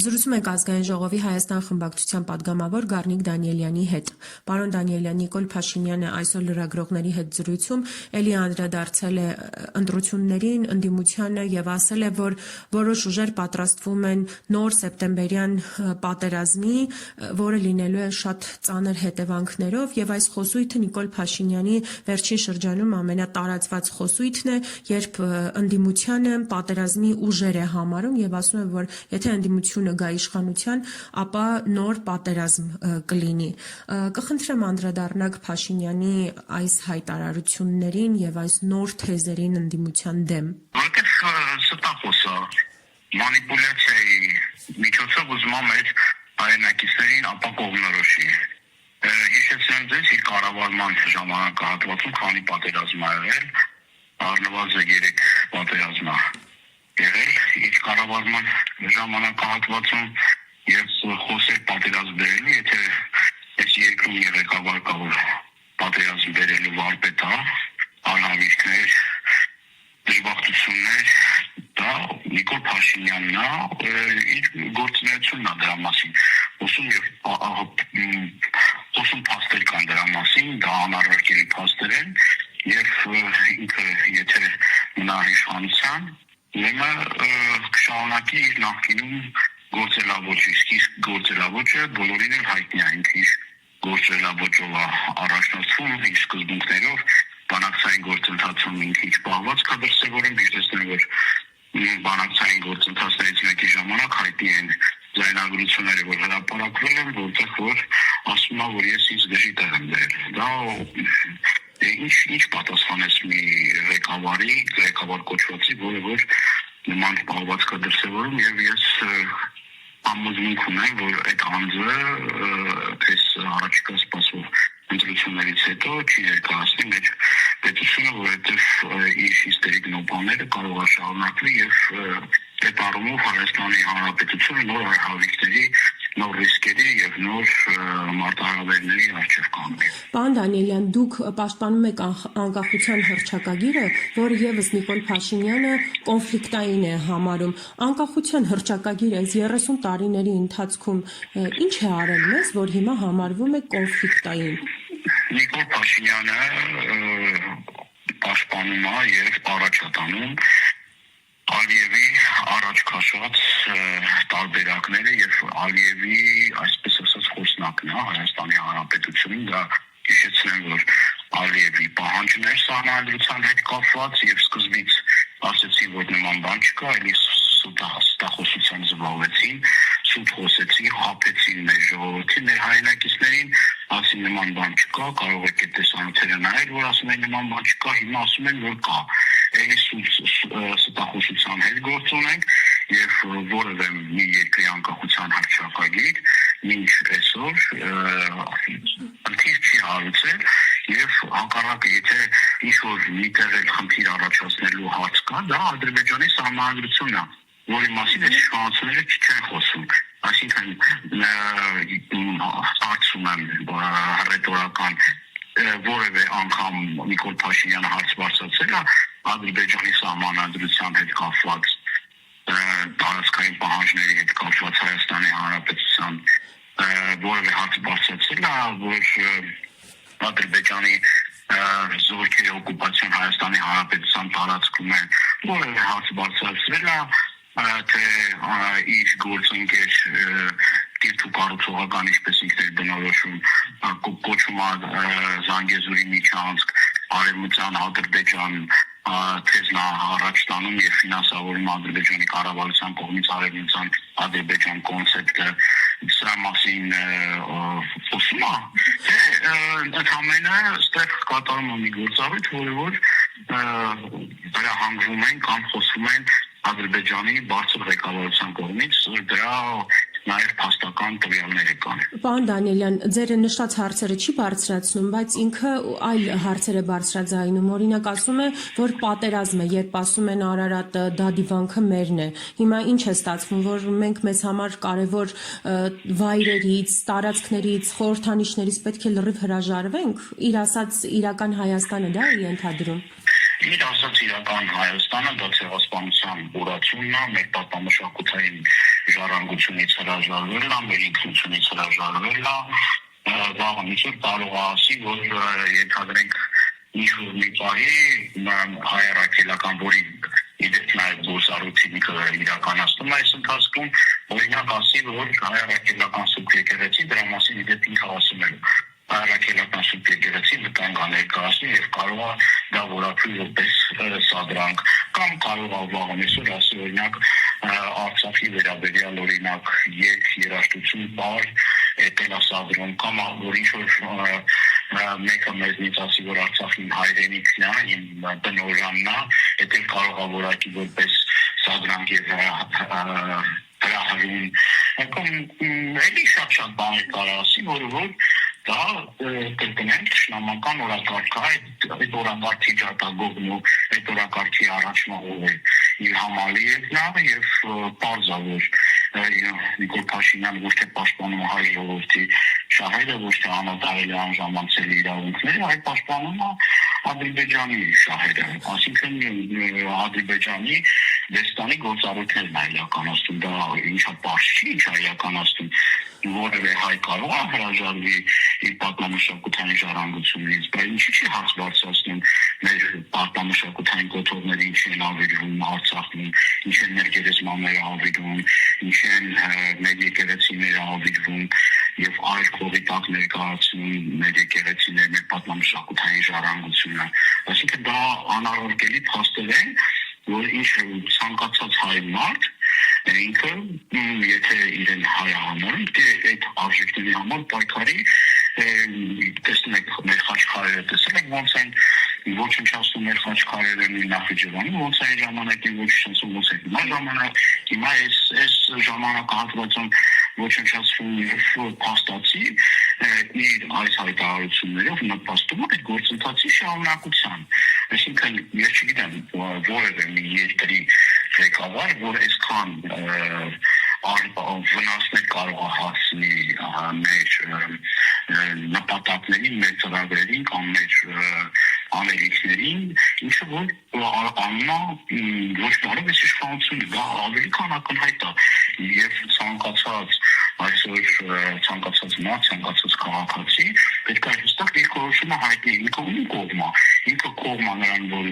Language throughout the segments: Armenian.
Զրուցում ենք ազգային ժողովի Հայաստան խմբակցության պատգամավոր Գառնիկ Դանիելյանի հետ։ Պարոն Դանիելյան, Նիկոլ Փաշինյանը այսօր լրագրողների հետ զրույցում էլի անդրադարձել է ընտրություններին, ընդդիմությանը եւ ասել է, որ որոշ ուժեր պատրաստվում են նոր սեպտեմբերյան պատերազմի, որը լինելու է շատ ծանր հետևանքներով, եւ այս խոսույթը Նիկոլ Փաշինյանի վերջին շրջանում ամենատարածված խոսույթն է, երբ ընդդիմությանը պատերազմի ուժեր է համարում եւ ասում է, որ եթե ընդդիմությունը գա իշխանության, ապա նոր պատերազմ կլինի։ Կխնդրեմ անդրադառնալ Փաշինյանի այս հայտարարություններին եւ այս նոր թեզերին ընդդիմության դեմ։ Որտեղ ստախոսա մանիպուլյացիայի միջոցով ուզում է հայրենակիցներին ապա կողմնորոշի։ Հիշեցնեմ ձեզ, իր կառավարման ժամանակահատվածում քանի պատերազմ ա եղել, առնվազն 3 պատերազմ ա եղել իր կառավարման ժամանակահատվածում եւ խոսել պատերազմ բերելու, եթե այս երկրում ղեկավար կա, որ պատերազմ բերելու վարպետ է, անհավիրքներ, դժբախտություններ, դա Նիկոլ Փաշինյանն է, իր գործունեությունն է դրա մասին խոսում եւ խոսում փաստեր կան դրա մասին, դա անառարկելի փաստեր են եւ ինքը եթե մնա իշխանության Ուրեմն կշարունակի իր նախկինում գործելավոճը, իսկ գործելավոճը բոլորին էլ հայտնի է, ինքը իր գործելավոճով առաջնորդվում, իր սկզբունքներով, բանակցային գործընթացում ինքը ինչ պահվածք է դրսևորում, հիշեցնեմ, որ բանակցային գործընթացներից մեկի ժամանակ հայտնի են ձայնագրությունները, որ հրապարակվել են, որտեղ որ ասում է, որ ես ինձ դժի տեղ եմ բերել։ Դա ինչ պատասխանեց մի ղեկավար կոչվածի, որը որ նման պահվածք է դրսևորում եւ ես համոզմունք ունեմ, որ այդ անձը այս առաջիկա սպասվող ընտրություններից հետո չի ներկայացնի մեր պետությունը, որովհետեւ իր հիստերիկ նոպաները կարող է շարունակվի եւ այդ առումով Հայաստանի Հանրապետությունը նոր արհավիրքների, նոր ռիսկերի եւ նոր մարտահրավերների առջեւ կանգնի։ Պարոն Դանիելյան, դուք պաշտպանում եք անկախության հռչակագիրը, որը եւս Նիկոլ Փաշինյանը կոնֆլիկտային է համարում։ Անկախության հռչակագիրը 30 տարիների ընթացքում ինչ է արել մեզ, որ հիմա համարվում է կոնֆլիկտային։ Նիկոլ Փաշինյանը պաշտպանում է եւ առաջատանում Ալիևի առաջ քաշած տարբերակները եւ Ալիևի, այսպես ասած, խոսնակն է Հայաստանի Հանրապետությունում, դա հիշեցնեմ, որ Ալիևի պահանջներ սահմանադրության հետ կապված եւ սկզբից ասեցին, որ նման բան չկա, այլ ստախոսության զբաղվեցին, սուտ խոսեցին, խաբեցին մեր ժողովրդին, մեր հայրենակիցներին, ասին նման բան չկա, կարող եք այդ տեսանյութերը նայել, որ ասում են նման բան չկա, հիմա ասում են, որ կա։ Ստախոսության հետ գործ ունենք եւ որևէ մի երկրի անկախության հռչակագիր մինչ այսօր ընդհանուր չի հարուցել եւ հակառակը եթե ինչ-որ միտեղ էլ խնդիր առաջացնելու հարց կա, դա Ադրբեջանի սահմանադրությունն է, որի մասին այս իշխանությունները չեն խոսում, այսինքն հարցում են ռետորական որևէ անգամ Նիկոլ Փաշինյանը հարց բարձրացել է Ադրբեջանի սահմանադրության հետ կապված տարածքային պահանջների հետ կապված Հայաստանի Հանրապետության որևէ հարց բարձրացել է, որ Ադրբեջանի զորքերի օկուպացիոն Հայաստանի Հանրապետության տարածքում են որևէ հարց բարձրացրել է, թե իր գործընկեր կերտու կառուցողական ինչպես ինքն էր բնորոշում կոչում Զանգեզուրի միջանցք, Արևմտյան Ադրբեջան թեզն առաջ տանում եւ ֆինանսավորում Ադրբեջանի կառավարության կողմից Արևմտյան Ադրբեջան կոնցեպտը սրա մասին խոսում է, թե ընդհանրապես այստեղ կատարում է մի գործառույթ, որը որ դրա հանգվում են կամ խոսում են Ադրբեջանի բարձր ղեկավարության կողմից, դրա նաև փաստական տվյալներ կան։ Պարոն Դանիելյան, ձեր նշած հարցերը չի բարձրացնում, բայց ինքը այլ հարցեր է բարձրաձայնում։ Օրինակ ասում է, որ պատերազմ է, երբ ասում են Արարատը դա դիվանքը մերն է։ Հիմա ինչ է ստացվում, որ մենք մեզ համար կարևոր վայրերից, տարածքներից, խորհրդանիշներից պետք է լրիվ հրաժարվենք։ Իր ասած իրական Հայաստանը դա է ենթադրում։ Իր ասած իրական Հայաստանը դա ցեղասպանության օրացումն է, մեր պատմամշակութային ժառանգությունից հրաժարվելն է, մեր ինքնությունից հրաժարվելն է, վաղը ինչ-որ կարող է ասի, որ ենթադրենք ինչ-որ մի պահի հայ առաքելական, որի իդեպ նաև գործառույթը իրականացնում է այս ընթացքում, օրինակ ասի, որ հայ առաքելական սուրբ եկեղեցին դրա մասին իդեպ ինքը ասում է հայրաքելական սուրբ եկեղեցի վտանգ ներկայացնի եւ կարող է դա որակվի որպես սադրանք կամ կարող է վաղն այսօր ասի օրինակ Արցախի վերաբերյալ օրինակ երաժշտություն բար էտելասադրում կամ որ ինչ-որ մեկը մեզնից ասի որ Արցախի հայրենիքն է իմ բնօրանն է դա կարող է որակի որպես սադրանք եւ հրահրում էլի շատ բաներ կարող ասի որ դա կրկնենք շնամական օրակարգ է, այդ օրակարգի ջատագովն ու այդ օրակարգի առաջնորդն է Իլհամ Ալիևն եւ պարզ է որ Նիկոլ Փաշինյանը ոչ թե պաշտպանում հայ ժողովրդի շահերը, ոչ թե անօթարելի անժամանցելի իրավունքները, այլ պաշտպանում է Ադրբեջանի շահերը, այսինքն Ադրբեջանի Դեստանի գործառույթներն է իրականացնում, դա ինչա պարզ չի, ինչա իրականացնում որևէ հայ կարող է հրաժարվի իր պատմամշակութային ժառանգությունից, բայց ինչի՞ չի հարց բարձրացնում մեր պատմամշակութային կոթողները ինչ են ավերվում Արցախում, ինչ են մեր գերեզմանները ավերվում, ինչ են մեր եկեղեցիները ավերվում եւ այլ քողի տակ ներկայացնում մեր եկեղեցիները, մեր պատմամշակութային ժառանգությունը, այսինքն դա անառարկելի փաստեր են, որ ինչ ցանկացած հայ մարդ ինքը եթե իրեն հայ համարում, դե այդ արժեքների համար պայքարի տեսնում եք մեր խաչքարերը, տեսել եք ոնց են ոչնչացնում մեր խաչքարերը Նախիջևանում, ոնց է ժամանակին ոչնչացում, ոնց է հիմա այս ժամանակահատվածում ոչնչացվում եւ փաստացի իր այս հայտարարություններով նպաստում է այդ գործընթացի շարունակության, այսինքն ես չգիտեմ որևէ մի երկրի ղեկավար, որ այսքան վնասներ կարող է հասցնի մեր նպատակներին, մեր ծրագրերին կամ մեր անելիքներին, ինչը որ անունա ոչ բարով էս իշխանությունը, դա ավելի քան ակնհայտ է եւ ցանկացած այսօր ցանկացած մարդ, ցանկացած քաղաքացի պետք է հստակ դիրքորոշումը հայտնի ինքը ում կողմ է, ինքը կողմ է նրան, որ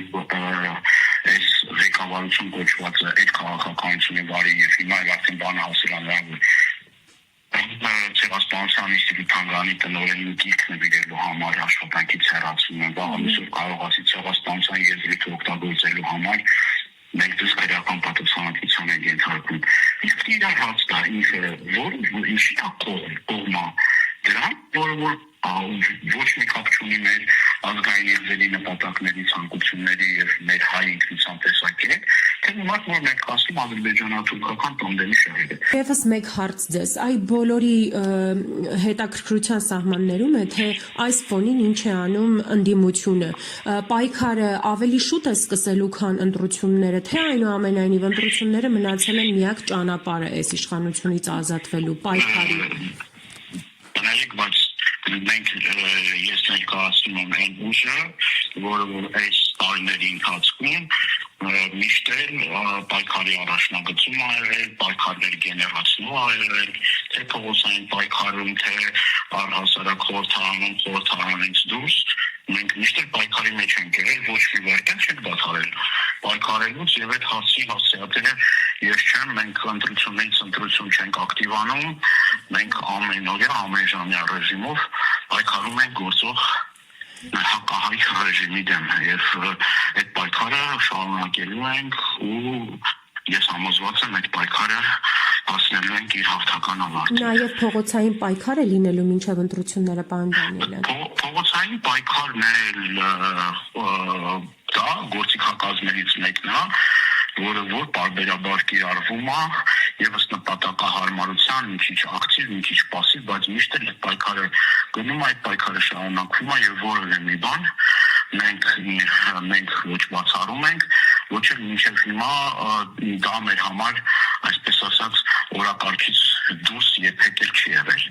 այս ղեկավարություն կոչված է այդ քաղաքականությունը բարի եւ հիմա արդեն բանը հասել է նրան ցեղասպանության ինստիտուտի տնօրենի գիրքը նվիրելու համար աշխատանքից հեռացում են, վաղամիսով կարող ասի ցեղասպանության եզրույթը օգտագործելու համար մենք դες քրեական պատասխանատվության ենք ենթարկում։ Իսկ իրար հարց տա ինքը որ ինչի է կողմը դրան, որ ոչ մի կապ չունի մեր ազգային եզրերի նպատակների ցանկությունների եւ մեր հայ ինքնության տեսակետ, թե մարդ որ մենք ասում ադրբեջանա-թուրքական տոնդեմի շահերը։ Եվս մեկ հարց ձեզ, այ բոլորի հետաքրքրության սահմաններում է, թե այս ֆոնին ինչ է անում ընդդիմությունը, պայքարը ավելի շուտ է սկսելու, քան ընտրությունները, թե այնուամենայնիվ ընտրությունները մնացել են միակ ճանապարհը այս իշխանությունից ազատվելու պայքարի։ Մենք ես ներկայացնում եմ այն ուժը, որը այս տարիների ընթացքում միշտ պայքարի առաջնագծում ա եղել, պայքարներ գեներացնում ա եղել, թե փողոցային պայքարում, թե առհասարակ խորհրդարանից դուրս, մենք միշտ պայքարի մեջ ենք եղել, ոչ մի վայրկյան չենք դադարել պայքարելուց եւ այդ հասցի հասցեատերը ես չեմ, մենք ընտրություններից ընտրություն չենք ակտիվանում, մենք ամենօրյա ամենժամյա ռեժիմով պայքարում ենք գործող հակահայ ռեժիմի դեմ եւ այդ պայքարը շարունակելու ենք ու ես համոզված եմ այդ պայքարը հասնելու ենք իր հաղթական ավարտին։ Նաեւ փողոցային պայքար է լինելու մինչեւ ընտրությունները, պարոն Դանիելյան։ Փողոցային պայքարն դա գործիքակազմերից մեկն է, որ պարբերաբար կիրառվում է եւս նպատակահարմարության մի քիչ ակտիվ, մի քիչ պասիվ, բայց միշտ էլ այդ պայքարը գնում է, այդ պայքարը շարունակվում է եւ որևէ մի բան մենք ոչ բացառում ենք, ոչ էլ մինչև հիմա դա մեր համար, այսպես ասած, օրակարգից դուրս երբեք չի եղել,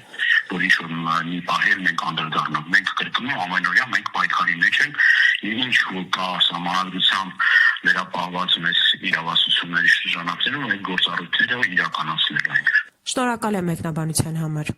որ ինչ-որ մի պահեր մենք անդրադառնանք, մենք կրկնում ամենօրյա մենք պայքարի մեջ ենք ինչ որ կա համանadrությամբ վերապահված մեծ իրավասությունների շրջանակներում այդ գործառույթները իրականացնել են։ Շնորհակալ եմ մեկնաբանության համար։